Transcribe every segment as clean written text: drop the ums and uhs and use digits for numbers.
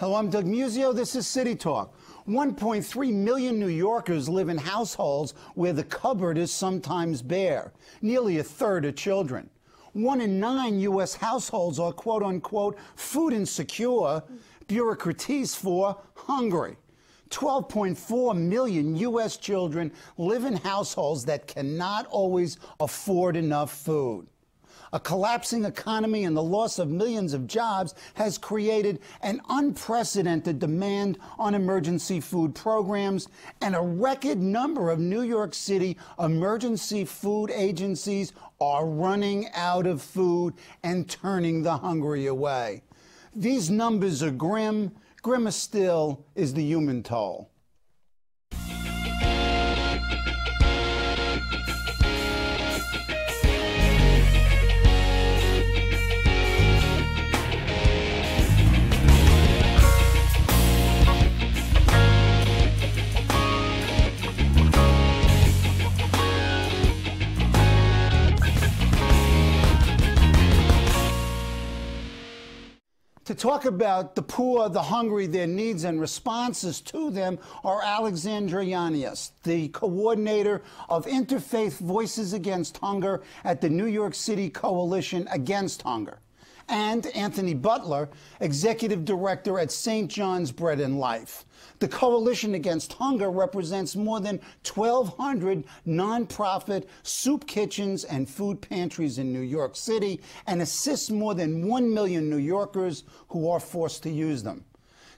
Hello, I'm Doug Musio. This is City Talk. 1.3 million New Yorkers live in households where the cupboard is sometimes bare. Nearly a third are children. 1 in 9 U.S. households are quote-unquote food insecure, bureaucratese for hungry. 12.4 million U.S. children live in households that cannot always afford enough food. A collapsing economy and the loss of millions of jobs has created an unprecedented demand on emergency food programs, and a record number of New York City emergency food agencies are running out of food and turning the hungry away. These numbers are grim. Grimmer still is the human toll. To talk about the poor, the hungry, their needs and responses to them are Alexandra Yannias, the coordinator of Interfaith Voices Against Hunger at the New York City Coalition Against Hunger, and Anthony Butler, executive director at St. John's Bread and Life. The Coalition Against Hunger represents more than 1,200 nonprofit soup kitchens and food pantries in New York City and assists more than 1 million New Yorkers who are forced to use them.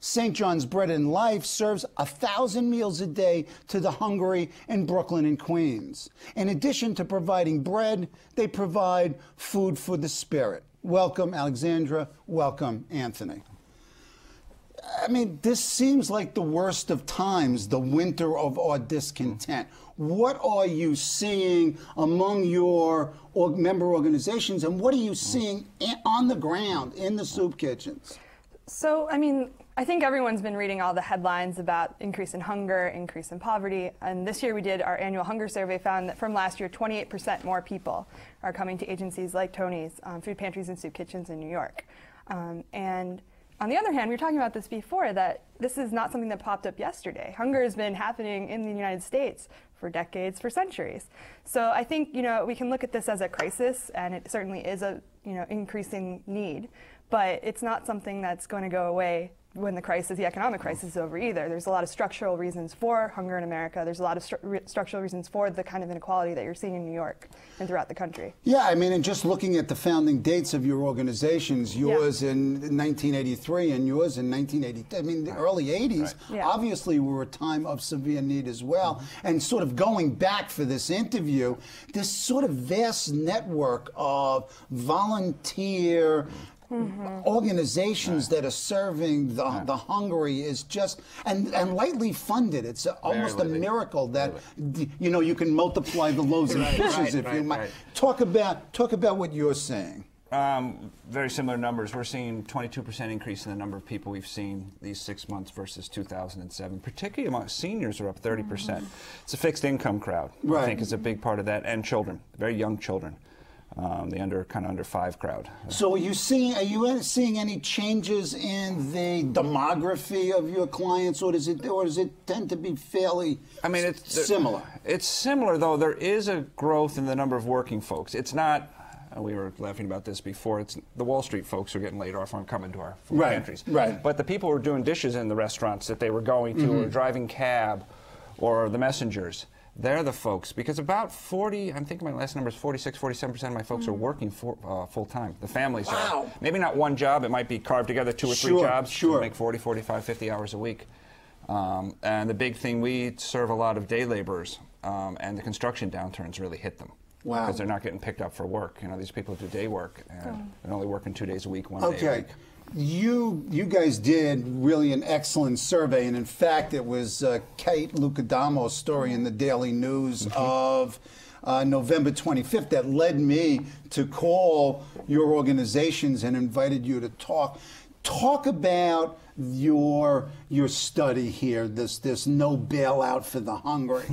St. John's Bread and Life serves 1,000 meals a day to the hungry in Brooklyn and Queens. In addition to providing bread, they provide food for the spirit. Welcome, Alexandra. Welcome, Anthony. I mean, this seems like the worst of times, the winter of our discontent. What are you seeing among your member organizations, and what are you seeing on the ground in the soup kitchens? So, I mean, I think everyone's been reading all the headlines about increase in hunger, increase in poverty, and this year we did our annual hunger survey, found that from last year, 28% more people are coming to agencies like Tony's, food pantries and soup kitchens in New York. And on the other hand, we were talking about this before, that this is not something that popped up yesterday. Hunger has been happening in the United States for decades, for centuries. So I think, we can look at this as a crisis, and it certainly is a, increasing need, but it's not something that's going to go away when the economic crisis is over either. There's a lot of structural reasons for hunger in America. There's a lot of structural reasons for the kind of inequality that you're seeing in New York and throughout the country. Yeah, I mean, and just looking at the founding dates of your organizations, yours in 1983 and yours in 1980, I mean, the early 80s, obviously were a time of severe need as well. And sort of going back for this interview, this sort of vast network of volunteer organizations that are serving the hungry is just, and lightly funded. It's almost a miracle that, you can multiply the loaves and fishes if you might. Talk about what you're saying. Very similar numbers. We're seeing 22% increase in the number of people we've seen these 6 months versus 2007. Particularly among seniors are up 30%. It's a fixed income crowd. I think is a big part of that, and children, very young children. The kind of under 5 crowd. So are you seeing any changes in the demography of your clients, or does it tend to be fairly similar? It's similar, though. There is a growth in the number of working folks. It's not, we were laughing about this before, it's the Wall Street folks who are getting laid off aren't coming to our food pantries. But the people who are doing dishes in the restaurants that they were going to, or driving cab, or the messengers, they're the folks, because about 40, I'm thinking my last number is 46, 47% of my folks are working full-time. The families are. Maybe not one job, it might be carved together 2 or 3 jobs, make 40, 45, 50 hours a week. And the big thing, we serve a lot of day laborers, and the construction downturns really hit them. Because they're not getting picked up for work. These people do day work, and they're only working 2 days a week, 1 day a week. You guys did really an excellent survey, and in fact, it was Kate Lucadamo's story in the Daily News of November 25th that led me to call your organizations and invited you to talk. Talk about your study here, this no bailout for the hungry.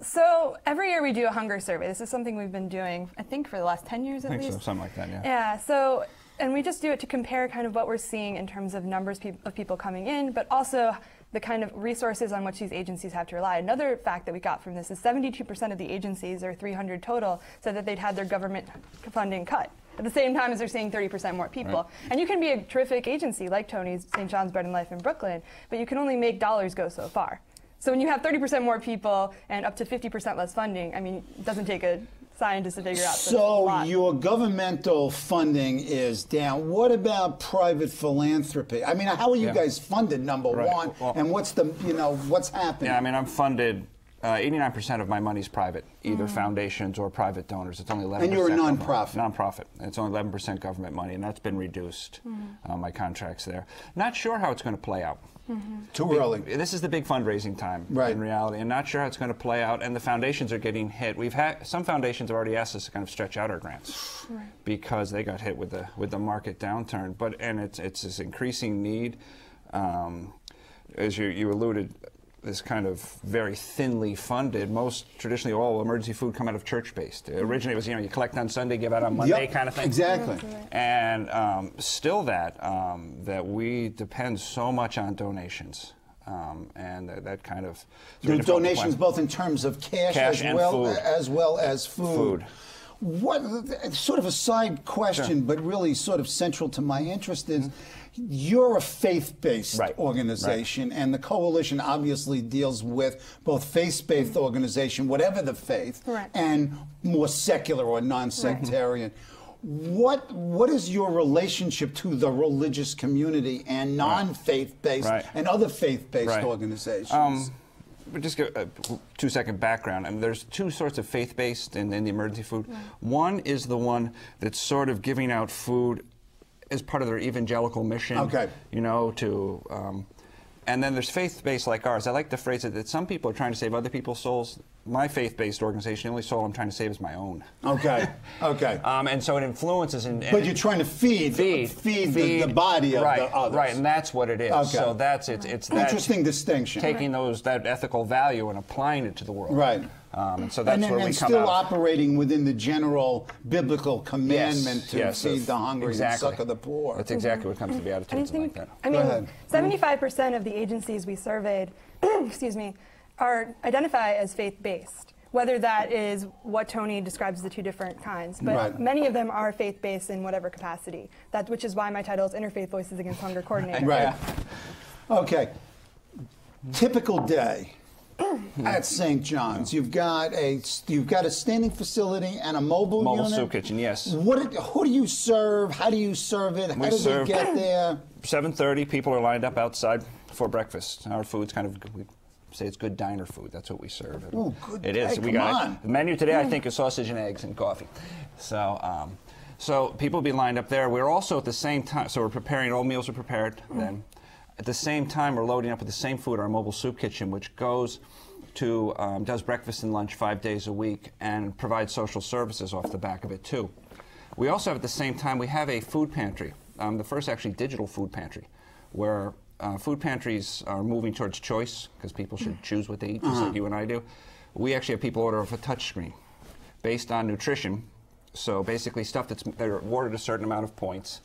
So every year we do a hunger survey. This is something we've been doing, I think, for the last 10 years at least. So, something like that, Yeah, so And we just do it to compare kind of what we're seeing in terms of numbers of people coming in, but also the kind of resources on which these agencies have to rely. Another fact that we got from this is 72% of the agencies, or 300 total, said that they'd had their government funding cut at the same time as they're seeing 30% more people. Right. And you can be a terrific agency like Tony's St. John's Bread and Life in Brooklyn, but you can only make dollars go so far. So when you have 30% more people and up to 50% less funding, I mean, it doesn't take a scientist to figure out. So your governmental funding is down. What about private philanthropy? I mean, how are you guys funded, number one? Well, and what's the, what's happening? Yeah, I mean, I'm funded, 89% of my money's private, either foundations or private donors. It's only 11%. And you're a nonprofit. Nonprofit. It's only 11% government money, and that's been reduced, my contracts there. Not sure how it's going to play out. Too early. This is the big fundraising time, in reality, and not sure how it's going to play out. And the foundations are getting hit. We've had some foundations have already asked us to kind of stretch out our grants because they got hit with the market downturn. And it's this increasing need, as you alluded. This kind of very thinly funded. Most traditionally, all emergency food come out of church-based. Originally, it was you collect on Sunday, give out on Monday, kind of thing. Exactly. And still that we depend so much on donations, and that kind of donations both in terms of cash and food. as well as food. What sort of a side question, but really sort of central to my interest is. You're a faith-based organization, and the coalition obviously deals with both faith-based organization, whatever the faith, and more secular or non-sectarian. What is your relationship to the religious community and non-faith-based and other faith-based organizations? Just give a 2-second background. I mean, there's two sorts of faith-based in the emergency food. One is the one that's sort of giving out food as part of their evangelical mission, and then there's faith-based like ours. I like the phrase that some people are trying to save other people's souls. My faith-based organization, the only soul I'm trying to save is my own. Okay. And so it influences. But you're trying to feed the body of the others. Right, and that's what it is. Okay. So it's interesting distinction. Taking that ethical value and applying it to the world. Right. And so that's where we come out. And still operating within the general biblical commandment to feed the hungry and succor the poor. That's exactly what comes to the attitudes like that. I mean, 75% of the agencies we surveyed, identify as faith-based. Whether that is what Tony describes as the two different kinds, but many of them are faith-based in whatever capacity. Which is why my title is Interfaith Voices Against Hunger Coordinator. Right. Okay. Typical day. At St. John's, you've got a standing facility and a mobile soup kitchen. Yes. Who do you serve? How do you serve it? How do they get there? 7:30. People are lined up outside for breakfast. Our food's kind of we say it's good diner food. That's what we serve. Oh, good. It is. Hey, we got the menu today. I think is sausage and eggs and coffee. So. So people will be lined up there. We're also at the same time. So we're preparing. All meals are prepared then. At the same time, we're loading up with the same food, our mobile soup kitchen, which goes to, does breakfast and lunch 5 days a week and provides social services off the back of it, too. We also have, at the same time, we have a food pantry, the first actually digital food pantry, where food pantries are moving towards choice, because people should choose what they eat, just like you and I do. We actually have people order off a touch screen based on nutrition. So basically stuff they're awarded a certain amount of points,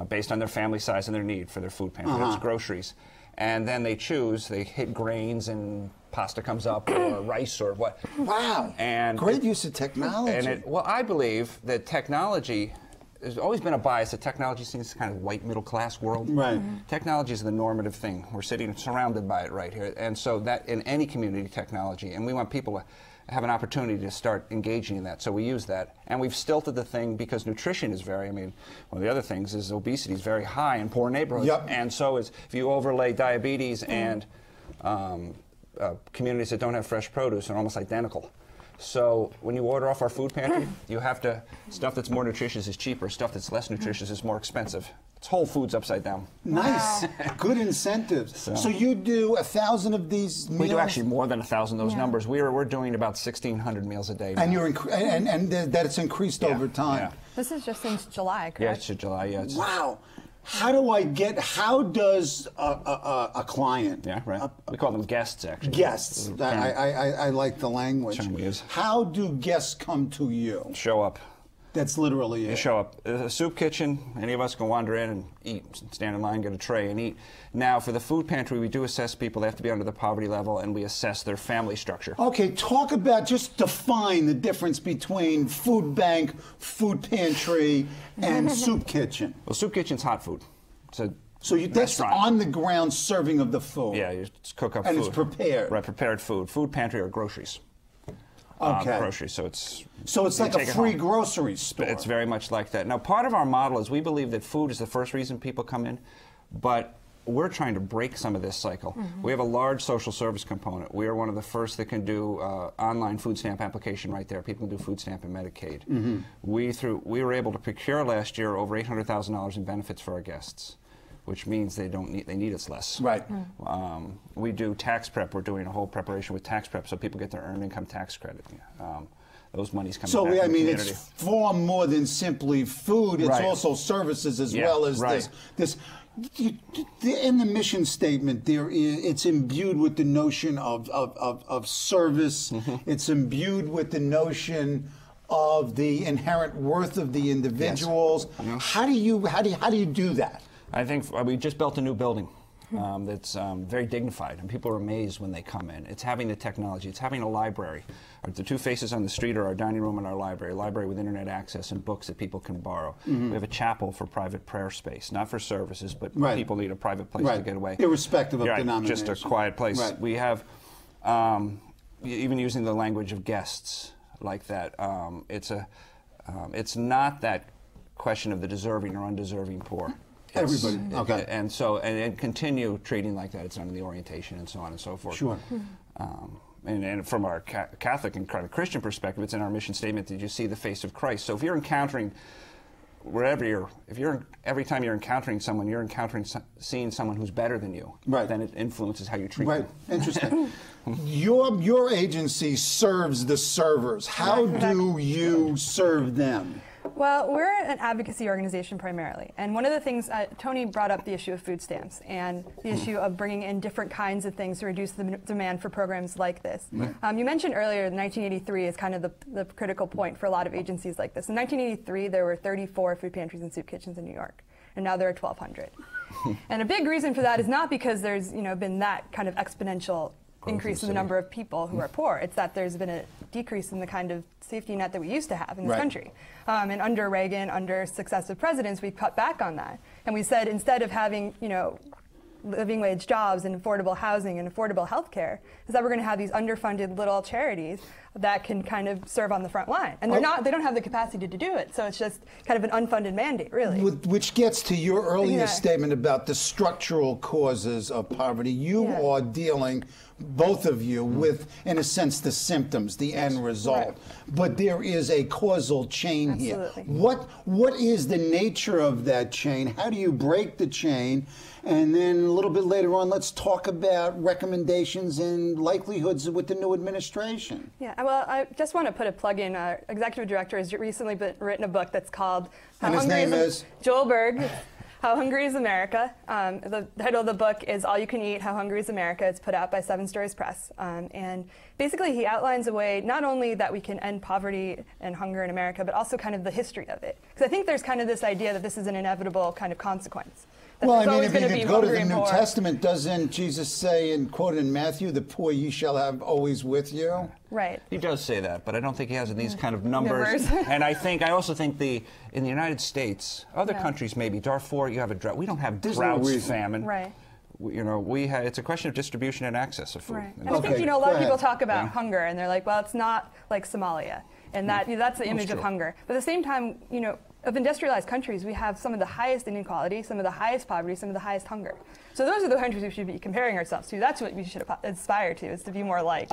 based on their family size and their need for their food pantry. That's groceries. And then they choose, they hit grains and pasta comes up or rice or what. Wow. And great use of technology. Well, I believe that technology, there's always been a bias that technology seems kind of white middle class world. Right. Technology is the normative thing. We're sitting surrounded by it right here. And so that in any community, technology, and we want people to have an opportunity to start engaging in that. So we use that. And we've stilted the thing because nutrition is one of the other things is obesity is very high in poor neighborhoods. And so if you overlay diabetes and communities that don't have fresh produce are almost identical. So when you order off our food pantry, you have to, stuff that's more nutritious is cheaper, stuff that's less nutritious is more expensive. It's Whole Foods upside down. Nice. Good incentives. So you do 1,000 of these meals? We do actually more than 1,000 of those numbers. We're doing about 1,600 meals a day now. And and that it's increased over time. Yeah. This is just since July, correct? Yeah, it's July, Wow. How does a client? Yeah, right. We call them guests, actually. Guests. I like the language. Term we use. How do guests come to you? Show up. That's literally it. You show up. A soup kitchen, any of us can wander in and eat, stand in line, get a tray and eat. Now, for the food pantry, we do assess people. They have to be under the poverty level, and we assess their family structure. Okay, talk about, just define the difference between food bank, food pantry, and soup kitchen. Well, soup kitchen's hot food. So that's on the ground serving of the food. Yeah, you just cook up food. And it's prepared. Right, prepared food. Food pantry are groceries. Okay. Groceries, so it's like a free grocery store. It's very much like that. Now, part of our model is we believe that food is the first reason people come in, but we're trying to break some of this cycle. We have a large social service component. We are one of the first that can do online food stamp application right there. People can do food stamp and Medicaid. We were able to procure last year over $800,000 in benefits for our guests, which means they need us less. Right. We do tax prep. We're doing a whole preparation with tax prep so people get their earned income tax credit. Those monies come back to the community. It's far more than simply food. It's also services as well as this. In the mission statement, it's imbued with the notion of service. It's imbued with the notion of the inherent worth of the individuals. Yes. How do you do that? I think we just built a new building that's very dignified, and people are amazed when they come in. It's having the technology. It's having a library. The two faces on the street are our dining room and our library. A library with internet access and books that people can borrow. We have a chapel for private prayer space, not for services, but people need a private place to get away. Irrespective of denomination. Just a quiet place. We have, even using the language of guests like that, it's not that question of the deserving or undeserving poor. Everybody. Okay. And continue treating like that. It's under the orientation and so on and so forth. Sure. And from our Catholic and Christian perspective, it's in our mission statement that you see the face of Christ. So if you're encountering, every time you're encountering someone, you're seeing someone who's better than you. Right. Then it influences how you treat them. Interesting. Your agency serves the servers. How do you serve them? Well, we're an advocacy organization primarily, and one of the things, Tony brought up the issue of food stamps and the issue of bringing in different kinds of things to reduce the demand for programs like this. You mentioned earlier 1983 is kind of the critical point for a lot of agencies like this. In 1983, there were 34 food pantries and soup kitchens in New York, and now there are 1,200. And a big reason for that is not because there's been that kind of exponential increase in the number of people who are poor. It's that there's been a decrease in the kind of safety net that we used to have in this country. And under Reagan, under successive presidents, we cut back on that. And we said instead of having, living wage jobs and affordable housing and affordable health care, is that we're going to have these underfunded little charities that can kind of serve on the front line. And they don't have the capacity to do it. So it's just kind of an unfunded mandate, really. Which gets to your earlier statement about the structural causes of poverty. You are dealing, both of you, with, in a sense, the symptoms, the end result. But there is a causal chain here. What is the nature of that chain? How do you break the chain? And then a little bit later on, let's talk about recommendations and likelihoods with the new administration. Yeah, well, I just want to put a plug in. Our executive director has recently written a book that's called And his name is? Joel Berg. How Hungry is America? The title of the book is All You Can Eat, How Hungry is America. It's put out by Seven Stories Press. And basically he outlines a way not only that we can end poverty and hunger in America, but also kind of the history of it. Because I think there's kind of this idea that this is an inevitable kind of consequence. Well, I mean, if you go to the New Testament, doesn't Jesus say, and quoted in Matthew, the poor ye shall have always with you? Right. He does say that, but I don't think he has in these kind of numbers. And I also think in the United States, other countries maybe, Darfur, you have a drought. We don't have droughts, famine. Right. It's a question of distribution and access of food. Right. And I think, a lot of people talk about hunger, and they're like, well, it's not like Somalia. And that's the image of hunger. But at the same time, of industrialized countries, we have some of the highest inequality, some of the highest poverty, some of the highest hunger. So those are the countries we should be comparing ourselves to. That's what we should aspire to, is to be more like,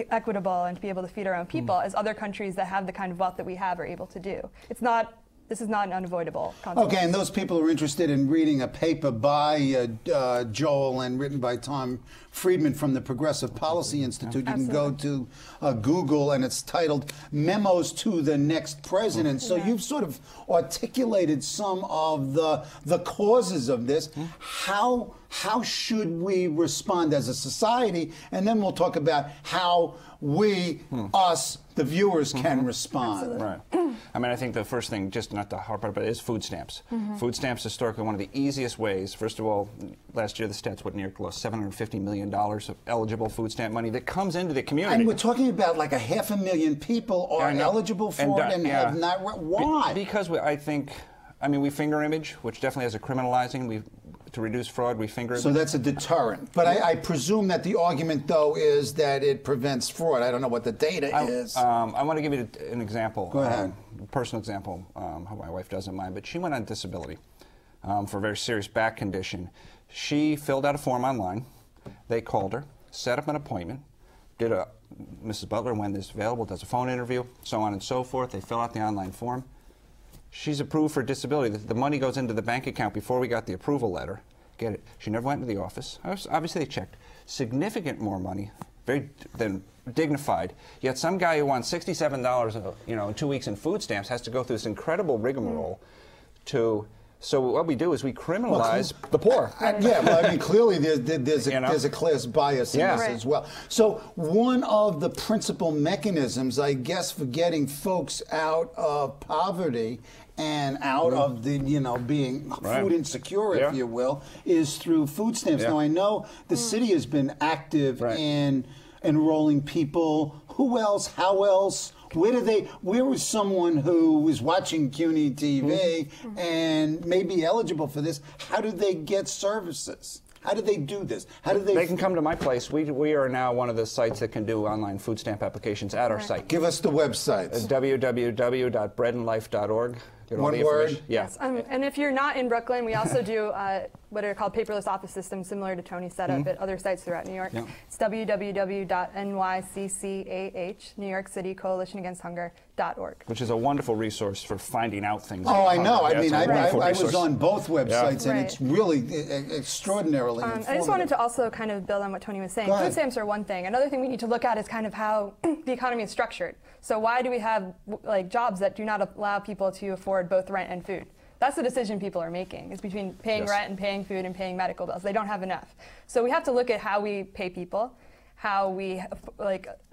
equitable and to be able to feed our own people, as other countries that have the kind of wealth that we have are able to do. This is not an unavoidable consequence. Okay, and those people who are interested in reading a paper by Joel and written by Tom Friedman from the Progressive Policy Institute, you can go to Google, and it's titled Memos to the Next President. So you've sort of articulated some of the causes of this. How should we respond as a society? And then we'll talk about how we, us, the viewers, can respond. Right. I mean, I think the first thing, just not to harp on it, but is food stamps. Food stamps historically one of the easiest ways. First of all, last year the stats, what New York lost $750 million of eligible food stamp money that comes into the community. And we're talking about like 500,000 people are eligible for it and have not. Why? Because I think, I mean, we finger image, which definitely has a criminalizing. To reduce fraud, we finger it. So that's a deterrent. But I presume that the argument, though, is that it prevents fraud. I don't know what the data is. I want to give you an example. Go ahead. A personal example. My wife doesn't mind, but she went on disability for a very serious back condition. She filled out a form online. They called her, set up an appointment, did a Mrs. Butler, when this is available, does a phone interview, so on and so forth. They fill out the online form. She's approved for disability. The money goes into the bank account before we got the approval letter. Get it? She never went to the office. Obviously, they checked. Significant more money, than dignified. Yet some guy who wants $67, in 2 weeks in food stamps has to go through this incredible rigmarole to. So what we do is we criminalize the poor. Yeah, well, I mean, clearly there's a class bias in this as well. So one of the principal mechanisms, I guess, for getting folks out of poverty and out of the, being food insecure, if you will, is through food stamps. Now, I know the city has been active in enrolling people. Who else? How else? Where was someone who was watching CUNY TV and may be eligible for this? How do they get services? How do they do this? How do they? They can come to my place. We are now one of the sites that can do online food stamp applications at our site. Give us the website. www.breadandlife.org. One word? Yes. And if you're not in Brooklyn, we also do what are called paperless office systems, similar to Tony's setup at other sites throughout New York. It's www.nyccah, New York City Coalition Against Hunger.org. Which is a wonderful resource for finding out things. Oh, I know. I mean, I was on both websites, and it's really extraordinarily informative. I just wanted to also kind of build on what Tony was saying. Food stamps are one thing. Another thing we need to look at is kind of how the economy is structured. So why do we have jobs that do not allow people to afford both rent and food? That's the decision people are making, is between paying rent and paying food and paying medical bills. They don't have enough. So we have to look at how we pay people, how we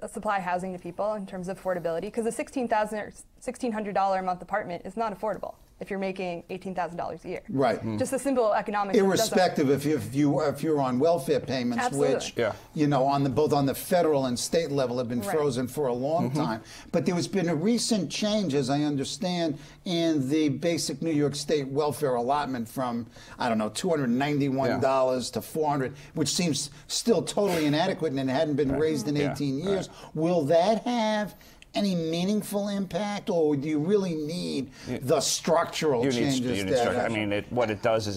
supply housing to people in terms of affordability, because a $16,000 or $1,600 a month apartment is not affordable if you're making $18,000 a year. Right. Just the simple economics. Irrespective if you're on welfare payments, which both on the federal and state level have been frozen for a long time. But there has been a recent change, as I understand, in the basic New York State welfare allotment from, I don't know, $291 to $400, which seems still totally inadequate, and it hadn't been raised in 18 years. Will that have any meaningful impact, or do you really need the structural changes? I mean, what it does is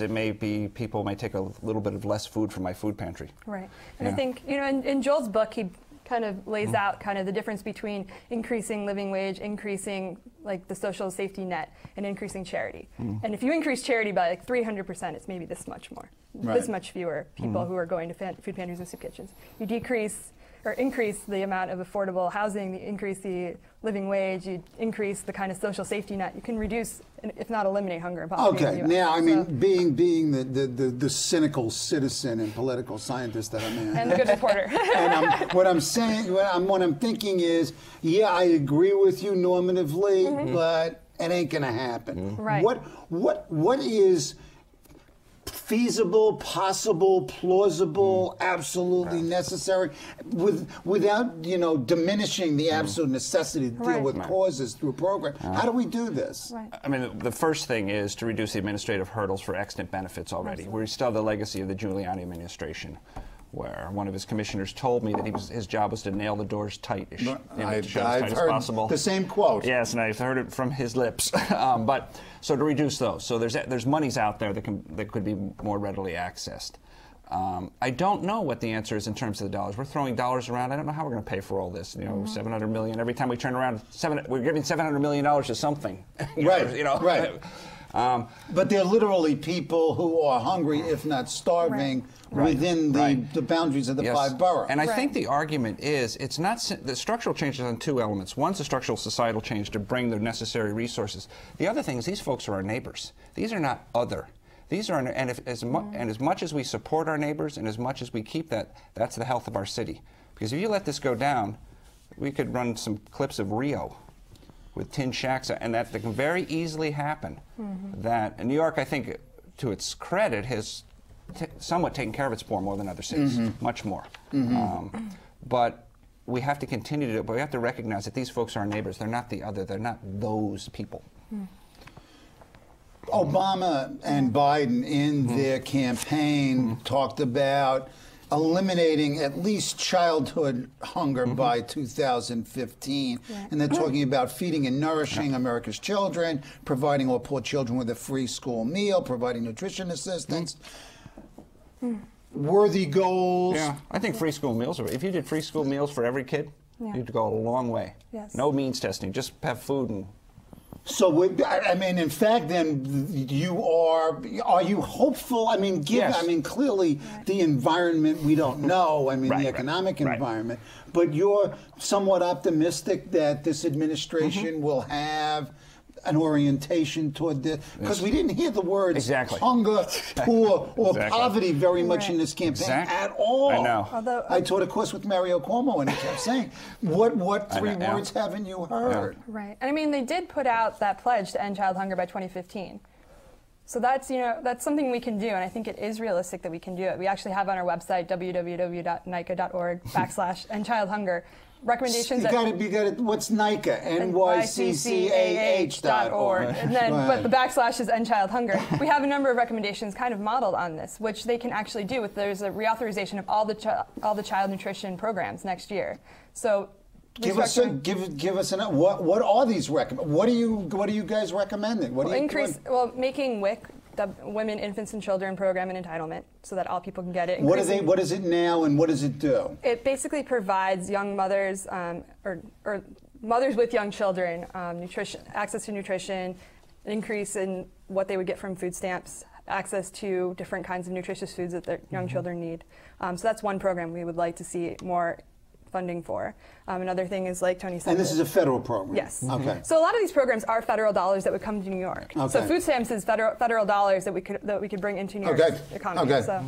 people may take a little bit of less food from my food pantry. Right. And I think, in Joel's book, he kind of lays out kind of the difference between increasing living wage, increasing the social safety net, and increasing charity. And if you increase charity by 300%, it's maybe this much more, this much fewer people who are going to food pantries and soup kitchens. You decrease or increase the amount of affordable housing, you increase the living wage, you increase the kind of social safety net, you can reduce, if not eliminate, hunger and poverty. Okay, now, I mean, being the cynical citizen and political scientist that I'm in. And the good reporter. And what I'm thinking is, I agree with you normatively, but it ain't going to happen. Right. What is feasible, possible, plausible, absolutely necessary, without diminishing the absolute necessity to deal with causes through a program? How do we do this? I mean, the first thing is to reduce the administrative hurdles for extant benefits already. We still have the legacy of the Giuliani administration, where one of his commissioners told me that his job was to nail the doors tight-ish, I've heard the same quote. Yes, and I've heard it from his lips. So to reduce those, so there's monies out there that could be more readily accessed. I don't know what the answer is in terms of the dollars. We're throwing dollars around. I don't know how we're going to pay for all this. $700 million. Every time we turn around, we're giving $700 million to something. Right. But there are literally people who are hungry, if not starving, within the boundaries of the 5 boroughs. And I think the argument is it's not the structural change is on 2 elements. One's a structural societal change to bring the necessary resources. The other thing is these folks are our neighbors. These are not other. These are, as much as we support our neighbors and as much as we keep that, that's the health of our city. Because if you let this go down, we could run some clips of Rio. with tin shacks, and that can very easily happen. That New York, I think, to its credit, has somewhat taken care of its poor more than other cities, much more. But we have to continue to do it, but we have to recognize that these folks are our neighbors. They're not the other. They're not those people. Obama and Biden in their campaign talked about eliminating at least childhood hunger by 2015. And they're talking about feeding and nourishing America's children, providing all poor children with a free school meal, providing nutrition assistance. Worthy goals. Yeah, I think free school meals, if you did free school meals for every kid, you'd go a long way. Yes. No means testing, just have food. And so, I mean, in fact, then are you hopeful? I mean, I mean, clearly the environment we don't know. I mean, the economic environment. But you're somewhat optimistic that this administration will have an orientation toward this, because we didn't hear the words hunger, poor, or poverty very much in this campaign at all. I know. Although, I taught a course with Mario Cuomo, and he kept saying, "What three words haven't you heard?" Right. And I mean, they did put out that pledge to end child hunger by 2015. So that's, that's something we can do, and I think it is realistic that we can do it. We actually have on our website, www.nica.org/endchildhunger, recommendations. You got it. What's NYCA? NYCCAH.org. And then, but the backslash is End Child Hunger. We have a number of recommendations kind of modeled on this, which they can actually do. There's a reauthorization of all the child nutrition programs next year. So give us what are these what are you guys recommending? What do you making WIC, the Women, Infants, and Children program, an entitlement, so that all people can get it. What is it now, and what does it do? It basically provides young mothers or mothers with young children access to nutrition, an increase in what they would get from food stamps, access to different kinds of nutritious foods that their young children need. So that's one program we would like to see more funding for. Another thing is, like Tony said, and this is a federal program. Yes. Okay. So a lot of these programs are federal dollars that would come to New York. Okay. So food stamps is federal dollars that we could bring into New York's economy. Okay.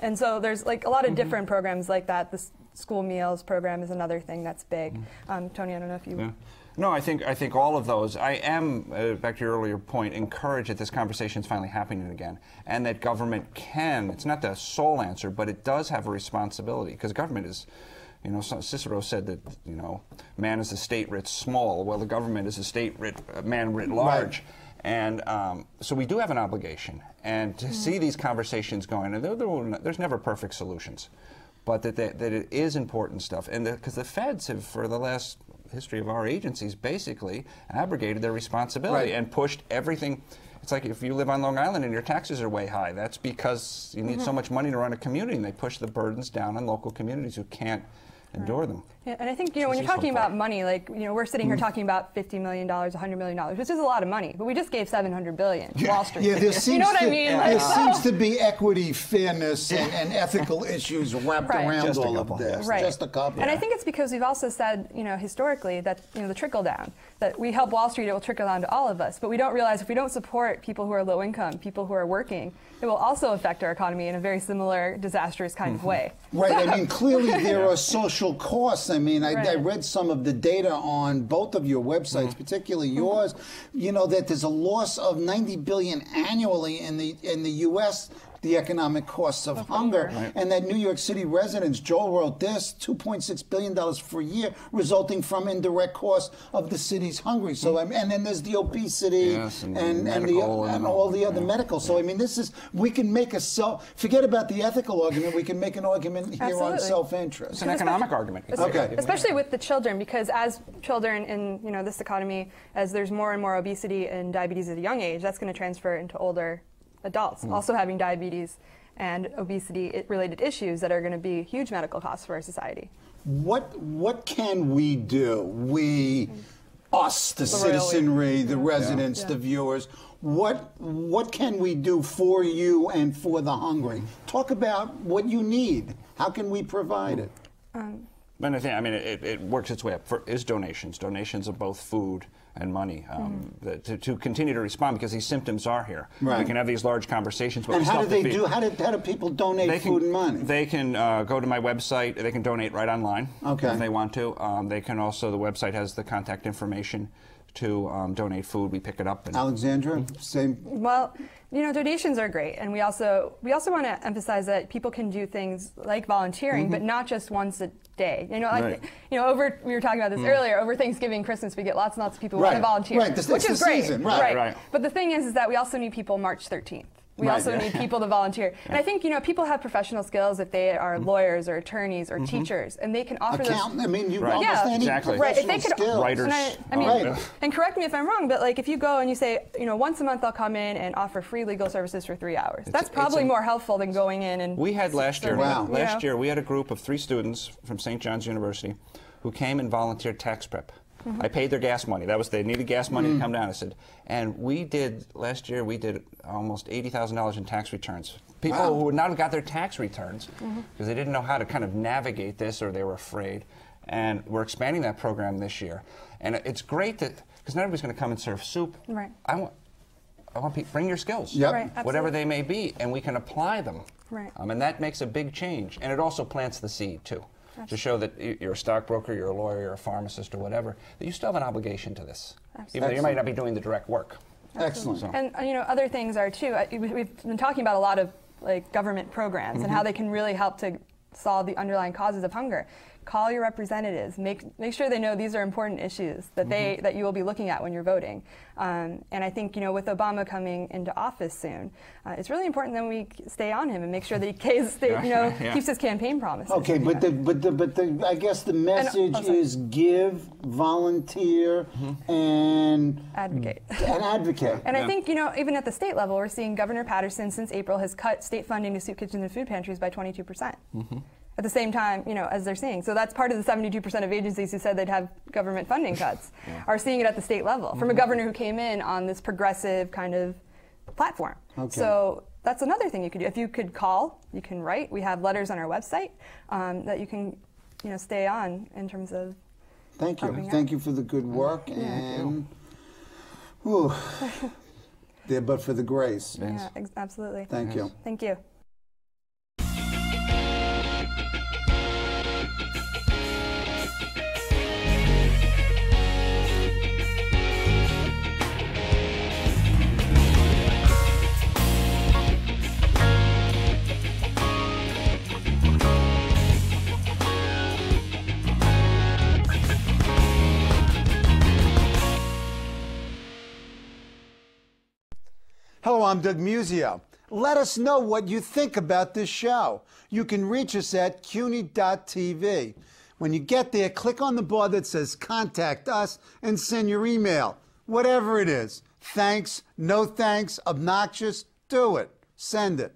And so there's like a lot of different programs like that. The school meals program is another thing that's big. Tony, I don't know if you. Yeah. No, I think all of those. I am, back to your earlier point, encouraged that this conversation is finally happening again, and that government can. It's not the sole answer, but it does have a responsibility, because government is. Cicero said that, man is a state writ small. Well, the government is a state writ, man writ large. Right. And so we do have an obligation. And to see these conversations going, and there's never perfect solutions, but that it is important stuff. And because the feds have, for the last history of our agencies, basically abrogated their responsibility and pushed everything. It's like if you live on Long Island and your taxes are way high, that's because you need so much money to run a community, and they push the burdens down on local communities who can't endure them. Yeah, and I think, when you're talking about money, like, we're sitting here talking about $50 million, $100 million, which is a lot of money, but we just gave $700 billion to Wall Street. Yeah, there seems what I mean? There seems to be equity, fairness, and ethical issues wrapped around just all of this. Right. Just a couple. And I think it's because we've also said, historically, that, the trickle down, that we help Wall Street, it will trickle down to all of us. But we don't realize if we don't support people who are low income, people who are working, it will also affect our economy in a very similar, disastrous kind of way. Right. I mean, clearly there are social costs. I mean, I read some of the data on both of your websites, particularly yours, that there's a loss of $90 billion annually in the U.S., the economic costs of hunger, and that New York City residents, Joel wrote this, $2.6 billion per year, resulting from indirect costs of the city's hungry. So, and then there's the obesity and all the other medical. So, I mean, we can make forget about the ethical argument, we can make an argument here on self-interest. It's an economic argument. Especially with the children, because as children in this economy, as there's more and more obesity and diabetes at a young age, that's going to transfer into older adults also having diabetes and obesity-related issues that are going to be huge medical costs for our society. What can we do? Us, the citizenry, the residents, the viewers. What can we do for you and for the hungry? Talk about what you need. How can we provide it? It works its way up. Is donations of both food and money to continue to respond, because these symptoms are here. Right. We can have these large conversations. But and how do they do? How do people donate food and money? They can go to my website. They can donate right online if they want to. They can also, the website has the contact information to donate food. We pick it up. And Alexandra, same. Well, you know, donations are great, and we also want to emphasize that people can do things like volunteering, but not just once a day. You know, like, you know, we were talking about this earlier. Over Thanksgiving, Christmas, we get lots and lots of people who want to volunteer, which is great. Season, right. But the thing is that we also need people March 13th. We also need people to volunteer. And I think, you know, people have professional skills if they are lawyers or attorneys or teachers, and they can offer those. I mean, you almost any professional skills. Writers. I mean, and correct me if I'm wrong, but like if you go and you say, you know, once a month I'll come in and offer free legal services for 3 hours. That's probably more helpful than going in and. We had last year. Last year we had a group of 3 students from St. John's University who came and volunteered tax prep. I paid their gas money. They needed gas money to come down. I said, and last year we did almost $80,000 in tax returns. People who would not have got their tax returns because they didn't know how to kind of navigate this, or they were afraid. And we're expanding that program this year. And it's great that, because not everybody's going to come and serve soup. Right. I want people, bring your skills, whatever they may be, and we can apply them. Right. And that makes a big change. And it also plants the seed, too. To show that you're a stockbroker, you're a lawyer, you're a pharmacist, or whatever, that you still have an obligation to this, even though you might not be doing the direct work. Excellent. So. And you know, other things are too. We've been talking about a lot of like government programs and how they can really help to solve the underlying causes of hunger. Call your representatives. Make sure they know these are important issues that that you will be looking at when you're voting. And I think, you know, with Obama coming into office soon, it's really important that we stay on him and make sure that he keeps his campaign promises. Okay, but I guess the message is give, volunteer, and advocate. And I think, you know, even at the state level, we're seeing Governor Patterson since April has cut state funding to soup kitchens and food pantries by 22%. At the same time, you know, as they're seeing. So that's part of the 72% of agencies who said they'd have government funding cuts are seeing it at the state level from a governor who came in on this progressive kind of platform. So that's another thing you could do. If you could call, you can write. We have letters on our website that you can, you know, stay on in terms of. Thank you. Thank you for the good work and. There, but for the grace. Yeah, absolutely. Thank you. Thank you. Hello, I'm Doug Musio. Let us know what you think about this show. You can reach us at CUNY.TV. When you get there, click on the bar that says Contact Us and send your email. Whatever it is. Thanks, no thanks, obnoxious, do it. Send it.